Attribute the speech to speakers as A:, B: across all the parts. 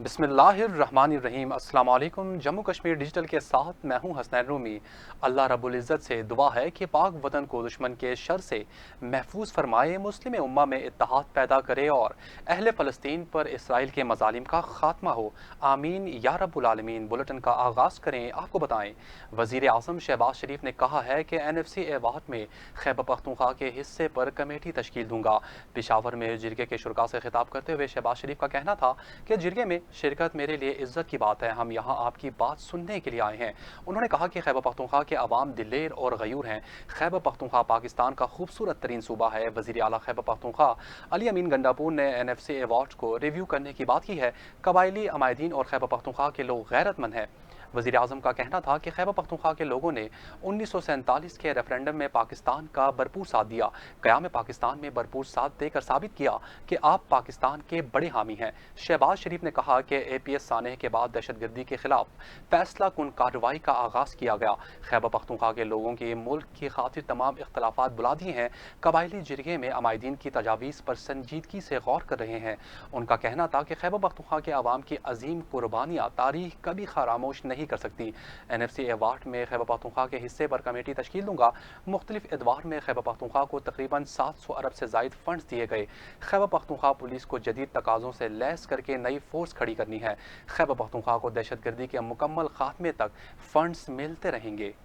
A: बिस्मिल्लाहिर्रहमानिर्रहीम। अस्सलाम वालेकुम। जम्मू कश्मीर डिजिटल के साथ मैं हूं हसनैन रूमी। अल्लाह रब्बुल इज़्ज़त से दुआ है कि पाक वतन को दुश्मन के शर से महफूज फरमाए, मुस्लिम उम्मा में इत्तेहाद पैदा करे और अहले फ़लस्तीन पर इसराइल के मज़ालिम का खात्मा हो। आमीन या रब्बुल आलमीन। बुलेटिन का आगाज़ करें। आपको बताएं, वज़ीर आज़म शहबाज शरीफ ने कहा है कि NFC अवार्ड में खैबर पख्तूनख्वा के हिस्से पर कमेटी तश्कील दूंगा। पेशावर में जिरगे के शुरा से खिताब करते हुए शहबाज शरीफ का कहना था कि जिरगे में शिरकत मेरे लिए इज्जत की बात है, हम यहाँ आपकी बात सुनने के लिए आए हैं। उन्होंने कहा कि खैबर पख्तूनख्वा के अवाम दिलेर और गयूर हैं। खैबर पख्तूनख्वा पाकिस्तान का खूबसूरत तरीन सूबा है। वज़ीर आला खैबर पख्तूनख्वा अली अमीन गंडापुर ने NFC अवार्ड को रिव्यू करने की बात की है। कबायली अमायदीन और खैबर पख्तूनख्वा के लोग गैरतमंद हैं। वज़ीर आज़म का कहना था कि खैबर पख्तूनख्वा के लोगों ने 1947 के रेफरेंडम में पाकिस्तान का भरपूर साथ दिया। क़याम पाकिस्तान में भरपूर साथ देकर साबित किया कि आप पाकिस्तान के बड़े हामी हैं। शहबाज शरीफ ने कहा कि APS सानह के बाद दहशतगर्दी के खिलाफ फैसला कुन कार्रवाई का आगाज़ किया गया। खैबर पख्तूनख्वा के लोगों की मुल्क की खातिर तमाम इख्तलाफात बुला दिए हैं। कबायली जिरगे में अमायदीन की तजावीज़ पर संजीदगी से गौर कर रहे हैं। उनका कहना था कि खैबर पख्तूनख्वा के अवाम की अजीम कुर्बानियाँ तारीख कभी खामोश नहीं कर सकती। NFC अवार्ड में खैबर पख्तूनख्वा के हिस्से पर कमेटी तश्कील दूंगा। मुख्तलिफ एतवार में खैबर पख्तूनख्वा को तकरीबन 700 अरब से जायद फंड्स दिए गए। खैबर पख्तूनख्वा पुलिस को जदीद तकाज़ों से लैस करके नई फोर्स खड़ी करनी है। खैबर पख्तूनख्वा को दहशतगर्दी के मुकम्मल खात्मे तक फंड्स मिलते रहेंगे।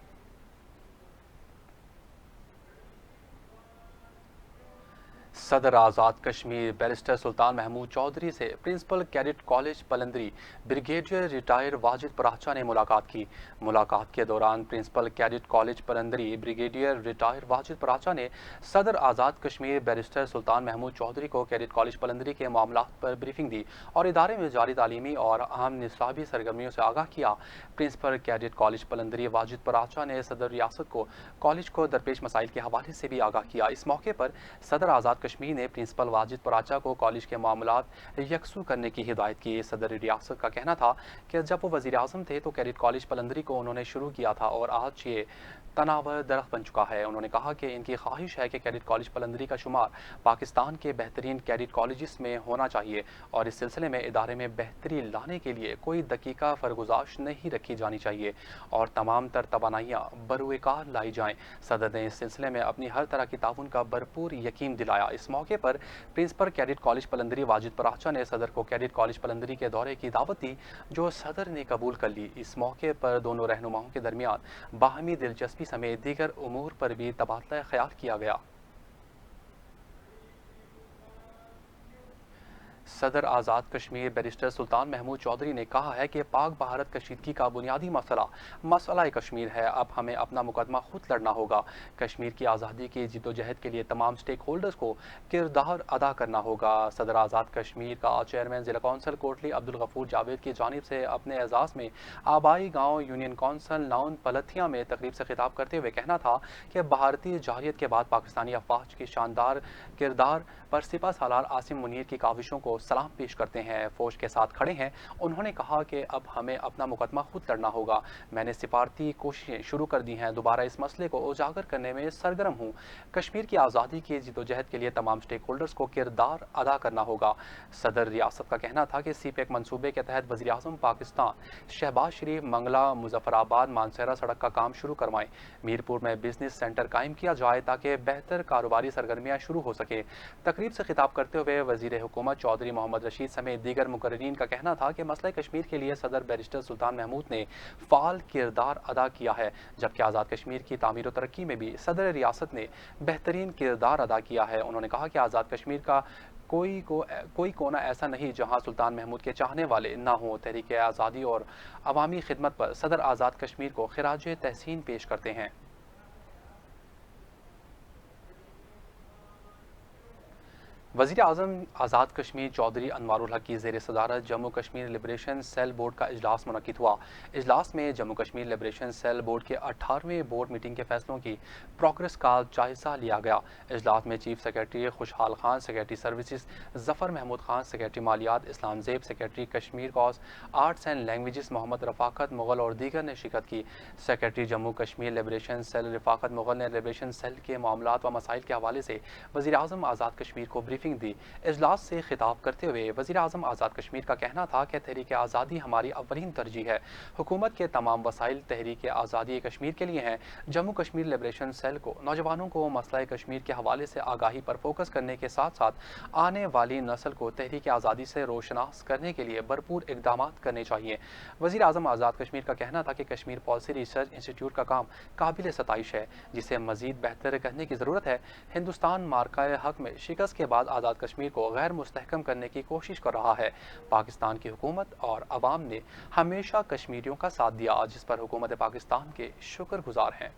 A: सदर आज़ाद कश्मीर बैरिस्टर सुल्तान महमूद चौधरी से principal cadet college Palandri brigadier retired Wajid Paracha ने मुलाकात की। मुलाकात के दौरान principal cadet college Palandri brigadier retired Wajid Paracha ने सदर आज़ाद कश्मीर बैरिस्टर सुल्तान महमूद चौधरी को कैडेट कॉलेज पलंदरी के मामलात पर ब्रीफिंग दी और इदारे में जारी तालीमी और अहम निसाबी सरगर्मियों से आगाह किया। Principal cadet college Palandri Wajid Paracha ने सदर रियासत को कॉलेज को दरपेश मसाइल के हवाले से भी आगाह किया। इस मौके पर सदर आज़ाद कश्मीर ने प्रिंसिपल वाजिद पराचा को कॉलेज के मामलात यकसू करने की हिदायत की। सदर रियासत का कहना था कि जब वो वज़ीर आज़म थे तो कैडेट कॉलेज पलंदरी को उन्होंने शुरू किया था और आज ये तनावर दरख्त बन चुका है। उन्होंने कहा कि इनकी ख्वाहिश है कि कैडेट कॉलेज पलंदरी का शुमार पाकिस्तान के बेहतरीन कैडेट कॉलेज में होना चाहिए और इस सिलसिले में इदारे में बेहतरी लाने के लिए कोई दकीका फरगुजाश नहीं रखी जानी चाहिए और तमाम तर तवानाइयाँ बरूएकार लाई जाएँ। सदर ने इस सिलसिले में अपनी हर तरह की ताउन का भरपूर यकीन दिलाया। इस मौके पर principal cadet college Palandri Wajid Paracha ने सदर को कैडेट कॉलेज पलंदरी के दौरे की दावत दी, जो सदर ने कबूल कर ली। इस मौके पर दोनों रहनुमाओं के दरमियान बाहमी दिलचस्पी समेत दीगर उमूर पर भी तबादला ख्याल किया गया। सदर आज़ाद कश्मीर बैरिस्टर सुल्तान महमूद चौधरी ने कहा है कि पाक भारत कशीदगी का बुनियादी मसला कश्मीर है। अब हमें अपना मुकदमा खुद लड़ना होगा। कश्मीर की आज़ादी की जिद्दोजहद के लिए तमाम स्टेक होल्डर्स को किरदार अदा करना होगा। सदर आज़ाद कश्मीर का चेयरमैन ज़िला कौंसल कोटली अब्दुल गफूर जावेद की जानिब से अपने एजाज़ में आबाई गाँव यूनियन कौंसल नाउन पलथिया में तकरीब से खिताब करते हुए कहना था कि भारतीय जारियत के बाद पाकिस्तानी अफवाज की शानदार किरदार पर सिपा सालार आसिम मुनीर की काविशों को सलाम पेश करते हैं, फौज के साथ खड़े हैं। उन्होंने कहा कि अब हमें अपना मुकदमा खुद लड़ना होगा। मैंने सिफारती कोशिशें शुरू कर दी हैं, दोबारा इस मसले को उजागर करने में सरगर्म हूँ। कश्मीर की आज़ादी की जिद्दोजहद के लिए तमाम स्टेक होल्डर्स को किरदार अदा करना होगा। सदर रियासत का कहना था कि CPEC मनसूबे के तहत वज़ीर आज़म पाकिस्तान शहबाज शरीफ मंगला मुजफ्फराबाद मानसहरा सड़क का काम शुरू करवाएं। मीरपुर में बिजनेस सेंटर कायम किया जाए ताकि बेहतर कारोबारी सरगर्मियाँ शुरू हो सके। तकरीब से खिताब करते हुए वज़ीर हुकूमत चौधरी मोहम्मद रशीद समेत दीगर मुकर्रीन का कहना था कि मसला कश्मीर के लिए सदर बैरिस्टर सुल्तान महमूद ने फ़ाल किरदार अदा किया है, जबकि आज़ाद कश्मीर की तामीर और तरक्की में भी सदर रियासत ने बेहतरीन किरदार अदा किया है। उन्होंने कहा कि आज़ाद कश्मीर का कोई कोना ऐसा नहीं जहां सुल्तान महमूद के चाहने वाले ना हों। तहरीक आज़ादी और अवामी खिदमत पर सदर आज़ाद कश्मीर को खिराज तहसीन पेश करते हैं। वज़ीर आज़म आज़ाद कश्मीर चौधरी अनवारुल हक की ज़ेर सदारत Jammu Kashmir liberation cell board का इजलास मुनक़िद हुआ। इजलास में Jammu Kashmir liberation cell board के 18वें बोर्ड मीटिंग के फैसलों की प्रोग्रेस का जायज़ा लिया गया। इजलास में chief secretary Khushhal Khan, secretary services Zafar Mahmood Khan, secretary मालियात Islam Zeb, secretary Kashmir cause arts and languages Mohammad Rafaqat Mughal और दीगर ने शिरकत की। Secretary Jammu Kashmir liberation cell Rafaqat Mughal ने लिबरेशन सेल के मामलात व मसाइल के हवाले से वज़ीर आज़म आज़ाद कश्मीर को ब्रीफिंग ब्रीफिंग दी। इजलास से खिताब करते हुए वज़ीर आज़म आज़ाद कश्मीर का कहना था कि तहरीक आज़ादी हमारी अव्वलीन तरजीह है। हुकूमत के तमाम वसाइल तहरीक आज़ादी कश्मीर के लिए हैं। जम्मू कश्मीर लिबरेशन सेल को नौजवानों को मसला कश्मीर के हवाले से आगाही पर फोकस करने के साथ साथ आने वाली नस्ल को तहरीक आज़ादी से रोशनास करने के लिए भरपूर इकदाम करने चाहिए। वज़ीर आज़म आज़ाद कश्मीर का कहना था कि कश्मीर पॉलिसी रिसर्च इंस्टीट्यूट का काम काबिल सताइश है, जिसे मज़ीद बेहतर करने की ज़रूरत है। हिंदुस्तान मार्का हक में शिकस्त के बाद आज़ाद कश्मीर को गैर मुस्तहकम करने की कोशिश कर रहा है। पाकिस्तान की हुकूमत और अवाम ने हमेशा कश्मीरियों का साथ दिया, जिस पर हुकूमत पाकिस्तान के शुक्रगुजार हैं।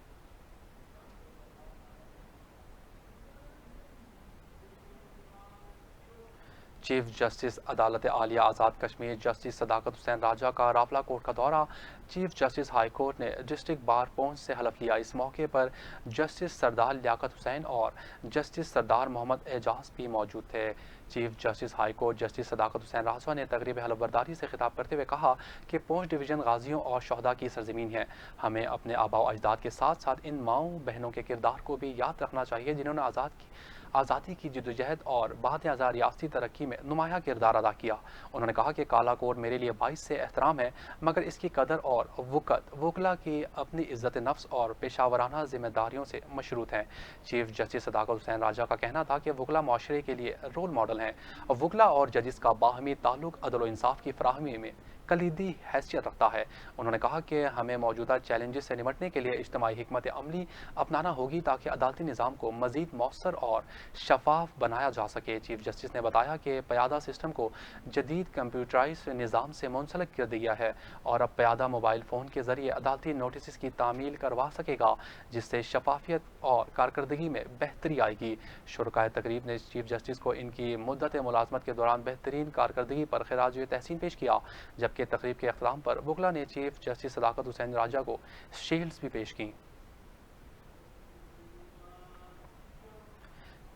A: चीफ जस्टिस अदालत आलिया आज़ाद कश्मीर जस्टिस सदाकत हुसैन राजा का रावला कोर्ट का दौरा। चीफ जस्टिस हाई कोर्ट ने डिस्ट्रिक्ट बार पहुंच से हलफ लिया। इस मौके पर जस्टिस सरदार लियाकत हुसैन और जस्टिस सरदार मोहम्मद एजाज भी मौजूद थे। Chief justice high court justice Sadaqat Hussain Raja ने तकरीब हलफबरदारी से खिताब करते हुए कहा कि पहुंच डिवीज़न गाजियों और शहदा की सरजमीन है। हमें अपने आबा अजदाद के साथ साथ इन माओं बहनों के किरदार को भी याद रखना चाहिए, जिन्होंने आज़ादी की जद्दोजहद और बाद आज़ाद रियासती तरक्की में नुमाया किरदार अदा किया। उन्होंने कहा कि काला कोड मेरे लिए बाइस से एहतराम है, मगर इसकी कदर और वक़्त वकला की अपनी इज़्ज़त नफ्स और पेशावराना जिम्मेदारियों से मशरूत हैं। चीफ जस्टिस सदाकत हुसैन राजा का कहना था कि वकला माशरे के लिए रोल मॉडल हैं। वकला और जजिस का बाहमी ताल्लुक अदल व इंसाफ की फराहमी में कलीदी हैसियत रखता है। उन्होंने कहा कि हमें मौजूदा चैलेंजेस से निपटने के लिए इज्तिमाई हिकमत अमली अपनाना होगी, ताकि अदालती निज़ाम को मज़ीद मौसर और शफाफ बनाया जा सके। चीफ जस्टिस ने बताया कि प्यादा सिस्टम को जदीद कंप्यूटराइज निज़ाम से मुंसलिक कर दिया है और अब प्यादा मोबाइल फ़ोन के ज़रिए अदालती नोटिस की तामील करवा सकेगा, जिससे शफाफियत और कारकर्दगी में बेहतरी आएगी। शुरकाए तकरीब ने चीफ जस्टिस को इनकी मुद्दत मुलाजमत के दौरान बेहतरीन कारकर्दगी पर खिराज तहसीन पेश किया, जबकि तकरीब के अख्ताम पर वकला ने चीफ जस्टिस सदाकत हुसैन राजा को शील्ड्स भी पेश की।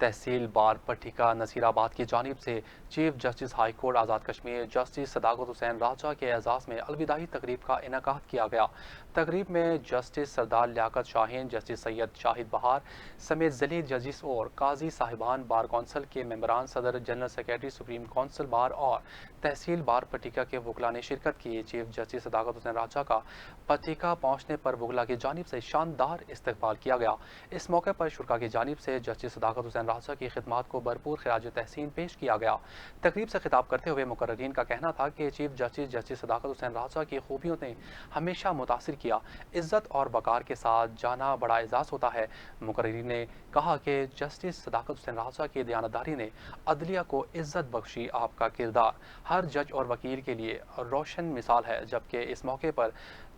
A: तहसील बार पट्टिका नसीराबाद की जानिब से chief justice high court Azad Kashmir justice Sadaqat Hussain राजा के एजाज़ में अलविदाई तकरीब का इनेकाद किया गया। तकरीब में जस्टिस सरदार लियाकत शाहीन, जस्टिस सैयद शाहिद बहार समेत ज़िले जजिस और काजी साहिबान, बार कौंसिल के मेंबरान, सदर जनरल सेक्रेटरी सुप्रीम कौंसिल बार और तहसील बार पट्टिका के वकला ने शिरकत की। चीफ जस्टिस सदाकत हुसैन राजा का पट्टिका पहुँचने पर वकला की जानिब से शानदार इस्तकबाल किया गया। इस मौके पर शुरा की जानिब से जस्टिस सदाकत हुसैन राजा की खिदमात को भरपूर खिराज तहसीन पेश किया गया। तकरीब से खिताब करते हुए मुकर्रीन का कहना था कि chief justice justice Sadaqat Hussain राजा की खूबियों ने हमेशा मुतासिर किया। इज्जत और वकार के साथ जाना बड़ा एजाज़ होता है। मुकर्रीन ने कहा कि जस्टिस सदाकत हुसैन राजा की दयानतदारी ने अदलिया को इज्जत बख्शी। आपका किरदार हर जज और वकील के लिए रोशन मिसाल है। जबकि इस मौके पर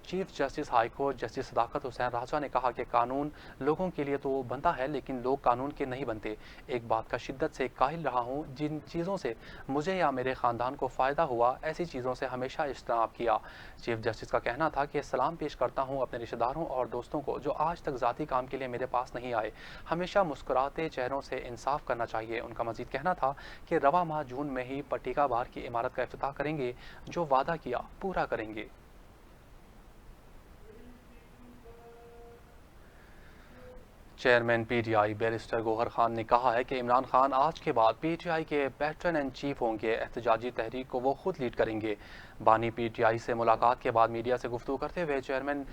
A: chief justice high court justice Sadaqat Hussain Raja ने कहा कि कानून लोगों के लिए तो बनता है, लेकिन लोग कानून के नहीं बनते। एक बात का शिद्दत से काहिल रहा हूँ, जिन चीज़ों से मुझे या मेरे ख़ानदान को फ़ायदा हुआ, ऐसी चीज़ों से हमेशा इज्तनाब किया। चीफ जस्टिस का कहना था कि सलाम पेश करता हूँ अपने रिश्तेदारों और दोस्तों को जो आज तक ज़ाती काम के लिए मेरे पास नहीं आए। हमेशा मुस्कुराते चेहरों से इंसाफ करना चाहिए। उनका मज़ीद कहना था कि रवा माह जून में ही पट्टिका बार की इमारत का इफ्तिताह करेंगे, जो वादा किया पूरा करेंगे। Chairman PTI barrister Gohar Khan ने कहा है कि इमरान खान आज के बाद पीटीआई के पैटर्न एंड चीफ होंगे। एहतजाजी तहरीक को वो खुद लीड करेंगे। बानी पीटीआई से मुलाकात के बाद मीडिया से गुफ्तगू करते हुए chairman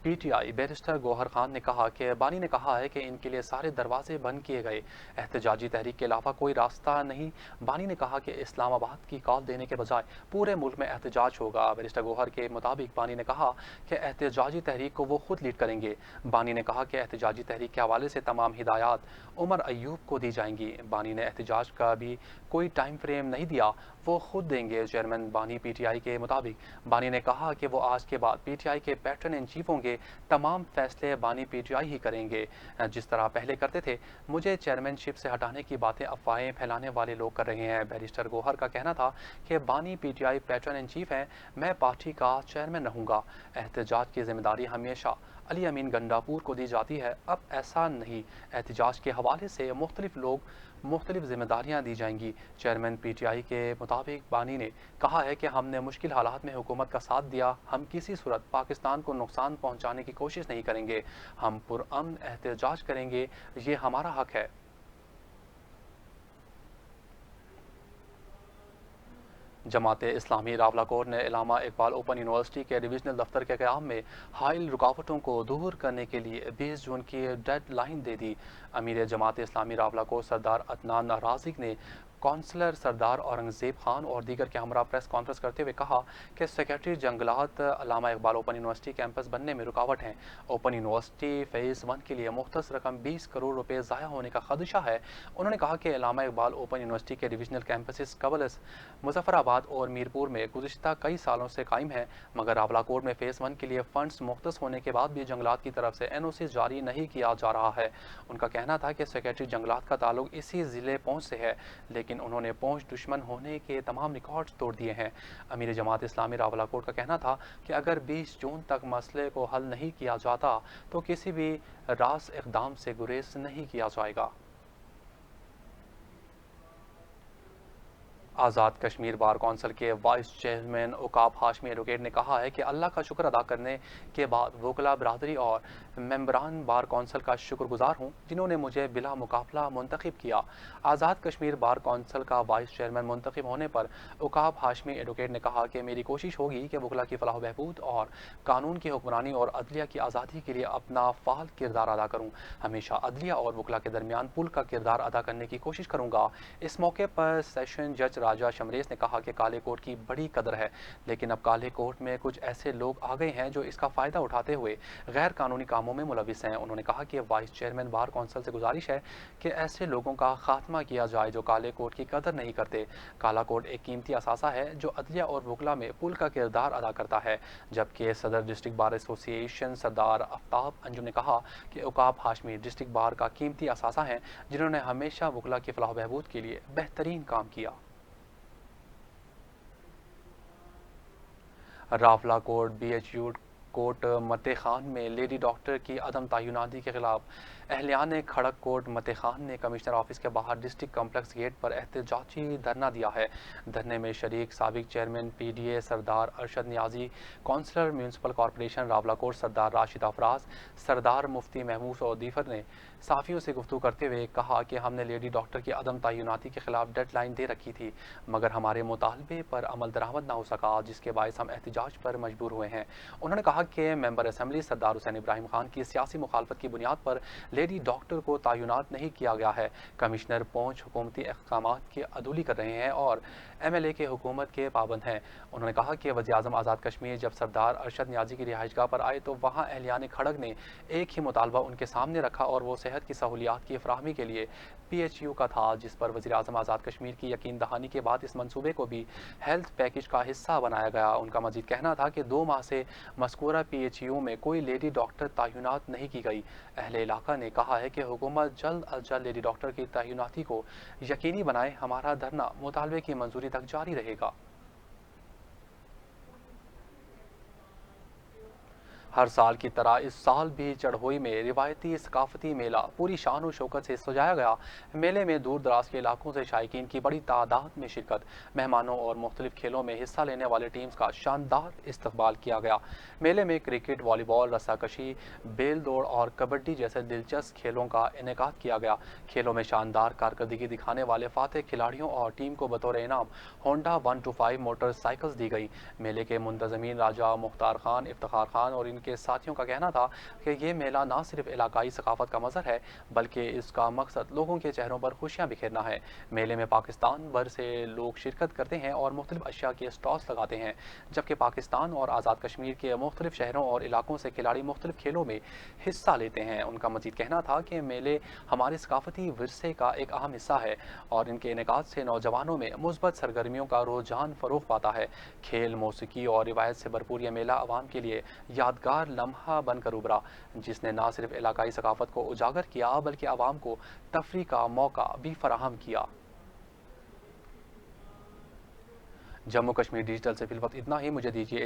A: PTI barrister Gohar Khan ने कहा कि बानी ने कहा है कि इनके लिए सारे दरवाजे बंद किए गए, एहतजाजी तहरीक के अलावा कोई रास्ता नहीं। बानी ने कहा कि इस्लामाबाद की कॉल देने के बजाय पूरे मुल्क में एहतजाज होगा। बैरिस्टर गौहर के मुताबिक बानी ने कहा कि एहतजाजी तहरीक को वो खुद लीड करेंगे। बानी ने कहा कि एहतजाजी तहरीक के हवाले से तमाम हिदायत उमर अयूब को दी जाएंगी। बानी ने एहतजाज का भी कोई टाइम फ्रेम नहीं दिया, वो खुद देंगे। चेयरमैन बानी पीटीआई के मुताबिक बानी ने कहा कि वो आज के बाद पीटीआई के पैटर्न इन चीफ होंगे। तमाम फैसले बानी पीटीआई ही करेंगे, जिस तरह पहले करते थे। मुझे चेयरमैनशिप से हटाने की बातें अफवाहें फैलाने वाले लोग कर रहे हैं। बैरिस्टर गौहर का कहना था कि बानी पीटीआई पैटर्न इन चीफ हैं, मैं पार्टी का चेयरमैन रहूँगा। एहतजाज की जिम्मेदारी हमेशा अली अमीन गंडापुर को दी जाती है, अब ऐसा नहीं। एहतजाज के हवाले से मुख्तलिफ लोग मुख्तलिफ जिम्मेदारियाँ दी जाएंगी। चेयरमैन पीटीआई के मुताबिक बानी ने कहा है कि हमने मुश्किल हालात में हुकूमत का साथ दिया, हम किसी सूरत पाकिस्तान को नुकसान पहुँचाने की कोशिश नहीं करेंगे। हम पुरअमन एहतजाज करेंगे, ये हमारा हक है। जमात इस्लामी रावलाकोट ने इलामा इकबाल ओपन यूनिवर्सिटी के डिविजनल दफ्तर के क़याम में हाइल रुकावटों को दूर करने के लिए 20 जून की डेड लाइन दे दी। अमीर जमात इस्लामी रावलाकोट सरदार अदनान राजिक ने कौंसलर सरदार औरंगज़ेब खान और दीगर के हमरा प्रेस कॉन्फ्रेंस करते हुए कहा कि सेक्रेटरी जंगलात अल्लामा इकबाल ओपन यूनिवर्सिटी कैंपस बनने में रुकावट हैं। ओपन यूनिवर्सिटी फ़ेज़ 1 के लिए मुख्तस रकम 20 करोड़ रुपए ज़ाया होने का खदशा है। उन्होंने कहा कि अल्लामा इकबाल ओपन यूनिवर्सिटी के डिविजनल कैंपसेस कबलस मुजफ्फराबाद और मीरपुर में गुज़िश्ता कई सालों से कायम है, मगर रावलाकोट में फ़ेज़ 1 के लिए फ़ंड्स मुख्तस होने के बाद भी जंगलात की तरफ से NOC जारी नहीं किया जा रहा है। उनका कहना था कि सेक्रेटरी जंगलात का ताल्लुक इसी ज़िले पहुँच से है, लेकिन उन्होंने पहुँच दुश्मन होने के तमाम रिकॉर्ड्स तोड़ दिए हैं। अमीर जमात इस्लामी रावलाकोट का कहना था कि अगर 20 जून तक मसले को हल नहीं किया जाता तो किसी भी रास इक़दाम से गुरेज नहीं किया जाएगा। आज़ाद कश्मीर बार कौंसिल के वाइस चेयरमैन उकाब हाशमी एडवोकेट ने कहा है कि अल्लाह का शुक्र अदा करने के बाद वकला बरदरी और मेंबरान बार कौंसिल का शुक्रगुजार हूँ जिन्होंने मुझे बिला मुकाबला मुंतखब किया। आज़ाद कश्मीर बार कौंसिल का वाइस चेयरमैन मुंतखब होने पर उकाब हाशमी एडवोकेट ने कहा कि मेरी कोशिश होगी कि वकला की फलाह बहबूद और कानून की हुक्मरानी और अदलिया की आज़ादी के लिए अपना फ़ाल किरदार अदा करूँ। हमेशा अदलिया और वकला के दरमियान पुल का किरदार अदा करने की कोशिश करूँगा। इस मौके पर सेशन जज राजा शमरेज ने कहा कि काले कोट की बड़ी कदर है, लेकिन अब काले कोट में कुछ ऐसे लोग आ गए हैं जो इसका फ़ायदा उठाते हुए गैर कानूनी कामों में मुलविस हैं। उन्होंने कहा कि वाइस चेयरमैन बार कौंसिल से गुजारिश है कि ऐसे लोगों का खात्मा किया जाए जो काले कोट की कदर नहीं करते। काला कोट एक कीमती असासा है जो अदलिया और वकला में पुल का किरदार अदा करता है। जबकि सदर डिस्ट्रिक्ट बार एसोसिएशन सरदार आफ्ताब अंजुम ने कहा कि उकाब हाशमी डिस्ट्रिक्ट बार का कीमती असासा हैं जिन्होंने हमेशा वकला की फलाह बहबूद के लिए बेहतरीन काम किया। रावलाकोट BHU कोट मते खान में लेडी डॉक्टर की अदम तयनाती के खिलाफ अहलियान खड़क कोट मते खान ने कमिश्नर ऑफिस के बाहर डिस्ट्रिक्ट कॉम्प्लेक्स गेट पर एहतजाजी धरना दिया है। धरने में शरीक साबिक chairman PDA Sardar Arshad Niazi, councillor municipal corporation Rawalakot Sardar Rashid Afraz, Sardar Mufti Mahmood सऊदीफर ने साफ़ियों से गुफ्तगू करते हुए कहा कि हमने लेडी डॉक्टर की अदम तयनाती के खिलाफ डेडलाइन दे रखी थी, मगर हमारे मुतालबे पर अमल दरामद ना हो सका, जिसके बायस हम एहतजाज पर मजबूर हुए हैं। उन्होंने कहा कि मेंबर असम्बली सरदार हुसैन इब्राहिम खान की सियासी मुखालफत की बुनियाद पर लेडी डॉक्टर को तयनात नहीं किया गया है। कमिश्नर पहुंच हुकूमती अहकामात की अदूली कर रहे हैं और MLA के हुकूमत के पाबंद हैं। उन्होंने कहा कि वज़ीर-ए-आज़म आज़ाद कश्मीर जब सरदार अरशद नियाजी की रिहाइशगाह पर आए तो वहाँ अहलियान खड़ग ने एक ही मुतालबा उनके सामने रखा और वो सेहत की सहूलियात की फराहमी के लिए PHU का था, जिस पर वज़ीर-ए-आज़म आज़ाद कश्मीर की यकीन दहानी के बाद इस मंसूबे को भी हेल्थ पैकेज का हिस्सा बनाया गया। उनका मजीद कहना था कि 2 माह से मज़कूरा PHU में कोई लेडी डॉक्टर तयनात नहीं की गई। अहले इलाका ने कहा है कि हुकूमत जल्द अज जल्द लेडी डॉक्टर की तयनाती को यकीनी बनाए। हमारा धरना मुतालबे की मंजूरी तक जारी रहेगा। हर साल की तरह इस साल भी चढ़ोई में रिवायती सकाफती मेला पूरी शान और शौकत से सजाया गया। मेले में दूर दराज के इलाकों से शायकीन की बड़ी तादाद में शिरकत, मेहमानों और मुख्तलिफ खेलों में हिस्सा लेने वाले टीम्स का शानदार इस्तकबाल किया गया। मेले में क्रिकेट, वॉलीबॉल, रस्साकशी, बेल दौड़ और कबड्डी जैसे दिलचस्प खेलों का इनेकाद किया गया। खेलों में शानदार कारकर्दगी दिखाने वाले फातेह खिलाड़ियों और टीम को बतौर इनाम होंडा 125 मोटरसाइकिल्स दी गई। मेले के मुंतज़मीन राजा मुख्तार खान, इफ्तिखार खान और इनके साथियों का कहना था कि ये मेला ना सिर्फ इलाकाई सकाफत का मज़हर है, बल्कि इसका मकसद लोगों के चेहरों पर खुशियां बिखेरना है। मेले में पाकिस्तान भर से लोग शिरकत करते हैं और मुख्तलिफ अशिया के स्टॉल्स लगाते हैं, जबकि पाकिस्तान और आज़ाद कश्मीर के मुख्तलिफ शहरों और इलाकों से खिलाड़ी मुख्तलिफ खेलों में हिस्सा लेते हैं। उनका मजीद कहना था कि मेले हमारे सकाफती विरसे का एक अहम हिस्सा है और इनके इनेकाद से नौजवानों में मुस्बत सरगर्मियों का रुझान फ़रोग़ पाता है। खेल, मौसीकी और रिवायत से भरपूर यह मेला अवाम के लिए यादगार लम्हा बनकर उभरा, जिसने न सिर्फ इलाकाई सकाफत को उजागर किया बल्कि आवाम को तफरी का मौका भी फराहम किया। जम्मू कश्मीर डिजिटल से फिलवक्त इतना ही। मुझे दीजिए